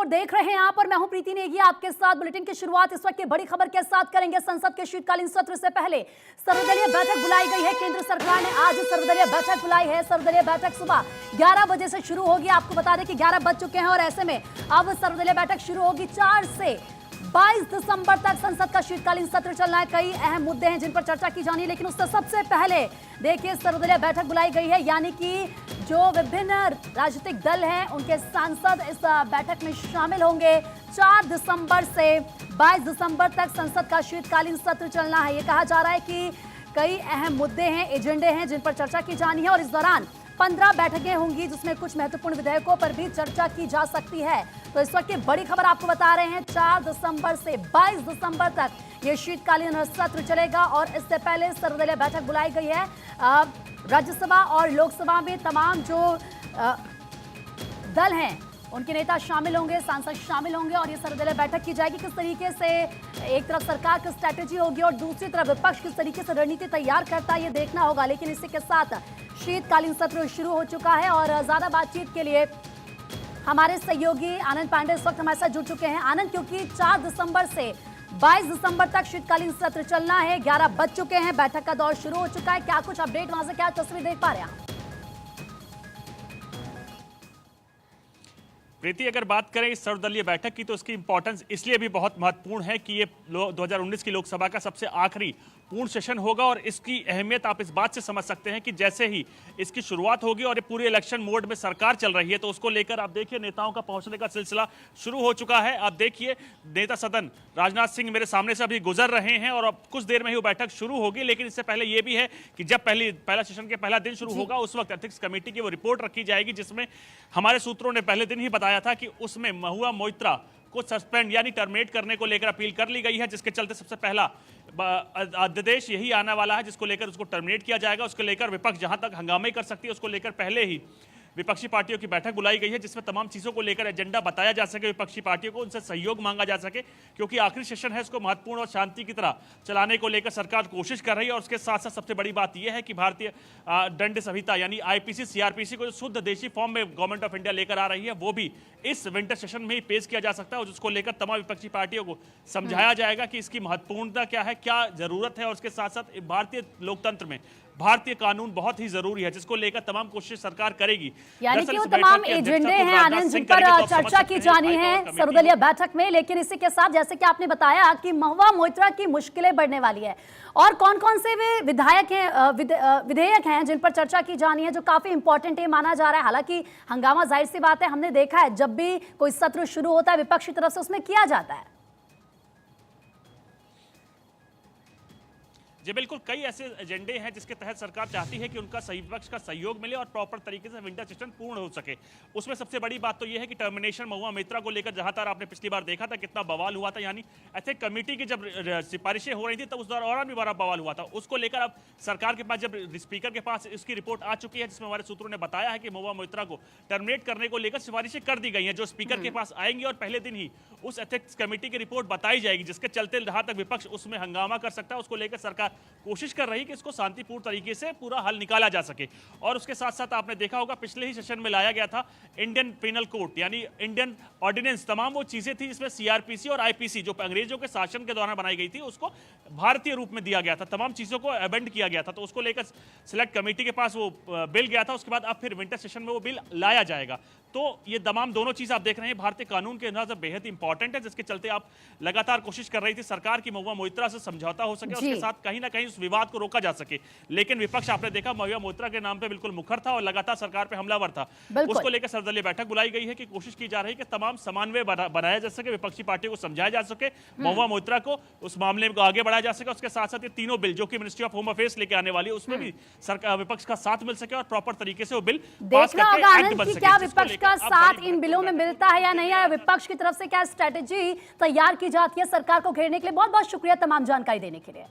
Report देख रहे हैं आप और मैं हूं प्रीति नेगी आपके साथ। बुलेटिन की शुरुआत इस वक्त की बड़ी खबर के साथ करेंगे। संसद के शीतकालीन सत्र से पहले सर्वदलीय बैठक बुलाई गई है। केंद्र सरकार ने आज सर्वदलीय बैठक बुलाई है। सर्वदलीय बैठक सुबह 11 बजे से शुरू होगी। आपको बता दें कि 11 बज चुके हैं और ऐसे में अब सर्वदलीय बैठक शुरू होगी। 4 से 22 दिसंबर तक संसद का शीतकालीन सत्र चलना है। कई अहम मुद्दे हैं जिन पर चर्चा की जानी है, लेकिन उससे सबसे पहले देखिए सर्वदलीय बैठक बुलाई गई है, यानी कि जो विभिन्न राजनीतिक दल हैं उनके सांसद इस बैठक में शामिल होंगे। 4 दिसंबर से 22 दिसंबर तक संसद का शीतकालीन सत्र चलना है। ये कहा जा रहा है कि कई अहम मुद्दे हैं, एजेंडे हैं जिन पर चर्चा की जानी है और इस दौरान 15 बैठकें होंगी जिसमें कुछ महत्वपूर्ण विधेयकों पर भी चर्चा की जा सकती है। तो इस वक्त की बड़ी खबर आपको बता रहे हैं, 4 दिसंबर से 22 दिसंबर तक ये शीतकालीन सत्र चलेगा और इससे पहले सर्वदलीय बैठक बुलाई गई है। राज्यसभा और लोकसभा में तमाम जो दल हैं उनके नेता शामिल होंगे, सांसद शामिल होंगे और ये सर्वदलीय बैठक की जाएगी। किस तरीके से एक तरफ सरकार की स्ट्रैटेजी होगी और दूसरी तरफ विपक्ष किस तरीके से रणनीति तैयार करता है ये देखना होगा। लेकिन इसी के साथ शीतकालीन सत्र शुरू हो चुका है और ज्यादा बातचीत के लिए हमारे सहयोगी आनंद पांडे इस वक्त हमारे साथ जुड़ चुके हैं। आनंद, क्योंकि 4 दिसंबर से 22 दिसंबर तक शीतकालीन सत्र चलना है, 11 बज चुके हैं, बैठक का दौर शुरू हो चुका है, क्या कुछ अपडेट वहां से क्या तस्वीर देख पा रहे हैं? प्रीति, अगर बात करें इस सर्वदलीय बैठक की तो इसकी इंपॉर्टेंस इसलिए भी बहुत महत्वपूर्ण है कि ये 2019 की लोकसभा का सबसे आखिरी पूर्ण सेशन होगा और इसकी अहमियत आप इस बात से समझ सकते हैं कि जैसे ही इसकी शुरुआत होगी और ये पूरे इलेक्शन मोड में सरकार चल रही है तो उसको लेकर आप देखिए नेताओं का पहुंचने का सिलसिला शुरू हो चुका है। आप देखिए नेता सदन राजनाथ सिंह मेरे सामने से अभी गुजर रहे हैं और अब कुछ देर में ही वो बैठक शुरू होगी। लेकिन इससे पहले ये भी है कि जब पहला सेशन के पहला दिन शुरू होगा उस वक्त एथिक्स कमेटी की वो रिपोर्ट रखी जाएगी, जिसमें हमारे सूत्रों ने पहले दिन ही बताया था कि उसमें महुआ मोइत्रा को सस्पेंड यानी टर्मिनेट करने को लेकर अपील कर ली गई है, जिसके चलते सबसे पहला अध्यादेश यही आने वाला है जिसको लेकर उसको टर्मिनेट किया जाएगा। उसको लेकर विपक्ष जहां तक हंगामे कर सकती है उसको लेकर पहले ही विपक्षी पार्टियों की बैठक बुलाई गई है, जिसमें तमाम चीज़ों को लेकर एजेंडा बताया जा सके, विपक्षी पार्टियों को उनसे सहयोग मांगा जा सके, क्योंकि आखिरी सेशन है, इसको महत्वपूर्ण और शांति की तरह चलाने को लेकर सरकार कोशिश कर रही है। और उसके साथ साथ सबसे बड़ी बात यह है कि भारतीय दंड संहिता यानी आईपीसी सीआरपीसी को जो शुद्ध देशी फॉर्म में गवर्नमेंट ऑफ इंडिया लेकर आ रही है वो भी इस विंटर सेशन में ही पेश किया जा सकता है और जिसको लेकर तमाम विपक्षी पार्टियों को समझाया जाएगा कि इसकी महत्वपूर्णता क्या है, क्या जरूरत है। और उसके साथ साथ भारतीय लोकतंत्र में भारतीय कानून बहुत ही जरूरी है, जिसको लेकर तमाम कोशिश सरकार करेगी। यानी कि वो तमाम एजेंडे हैं आनंद जिन पर चर्चा की जानी है सर्वदलीय बैठक में। लेकिन इसी के साथ जैसे कि आपने बताया कि महुआ मोइत्रा की मुश्किलें बढ़ने वाली है और कौन कौन से वे विधेयक हैं जिन पर चर्चा की जानी है जो काफी इंपॉर्टेंट है माना जा रहा है। हालांकि हंगामा जाहिर सी बात है, हमने देखा है जब भी कोई सत्र शुरू होता है विपक्ष की तरफ से उसमें किया जाता है। जी बिल्कुल, कई ऐसे एजेंडे हैं जिसके तहत सरकार चाहती है कि उनका सही विपक्ष का सहयोग मिले और प्रॉपर तरीके से विंटर सेशन पूर्ण हो सके। उसमें सबसे बड़ी बात तो यह है कि टर्मिनेशन महुआ मोइत्रा को लेकर जहां तक आपने पिछली बार देखा था कितना बवाल हुआ था, यानी एथिक कमेटी की जब सिफारिशें हो रही थी तब उस दौरान भी बड़ा बवाल हुआ था। उसको लेकर अब सरकार के पास जब स्पीकर के पास इसकी रिपोर्ट आ चुकी है जिसमें हमारे सूत्रों ने बताया है कि महुआ मोइत्रा को टर्मिनेट करने को लेकर सिफारिशें कर दी गई हैं जो स्पीकर के पास आएंगी और पहले दिन ही उस एथिक्स कमेटी की रिपोर्ट बताई जाएगी, जिसके चलते जहां तक विपक्ष उसमें हंगामा कर सकता है उसको लेकर सरकार कोशिश कर रही कि इसको शांतिपूर्ण तरीके से पूरा हल निकाला जा सके। और उसके साथ साथ आपने देखा होगा पिछले ही सेशन में लाया गया था इंडियन पिनल कोड यानी इंडियन ऑर्डिनेंस, तमाम वो चीजें थी जिसमें सीआरपीसी और आईपीसी जो अंग्रेजों के शासन के दौरान बनाई गई थी उसको भारतीय रूप में दिया गया था, तमाम चीजों को अबेंड किया गया था। तो उसको लेकर सिलेक्ट कमेटी के पास वो बिल गया था, उसके बाद अब फिर विंटर सेशन में वो बिल लाया जाएगा। तो ये तमाम दोनों चीज आप देख रहे हैं भारतीय कानून के अंदर बेहद इंपॉर्टेंट है, जिसके चलते आप लगातार कोशिश कर रही थी सरकार की महुआ मोइत्रा से समझौता हो सके, उसके साथ कहीं ना कहीं उस विवाद को रोका जा सके। लेकिन विपक्ष आपने देखा महुआ मोइत्रा के नाम पे बिल्कुल मुखर था और लगातार सरकार पे हमलावर था। उसको लेकर सर्वदलीय बैठक बुलाई गई है कि कोशिश की जा रही है कि तमाम समन्वय बनाया जा सके, विपक्षी पार्टियों को समझाया जा सके, महुआ मोइत्रा को उस मामले को आगे बढ़ाया जा सके। उसके साथ साथ ये तीनों बिल जो कि मिनिस्ट्री ऑफ होम अफेयर्स लेके आने वाली है उसमें भी सरकार विपक्ष का साथ मिल सके और प्रॉपर तरीके से वो बिल पास करके एक्ट बन सके। क्या विपक्ष का साथ इन बिलों में मिलता है या नहीं, या विपक्ष की तरफ से क्या स्ट्रेटेजी तैयार की जाती है सरकार को घेरने के लिए? बहुत बहुत शुक्रिया तमाम जानकारी देने के लिए।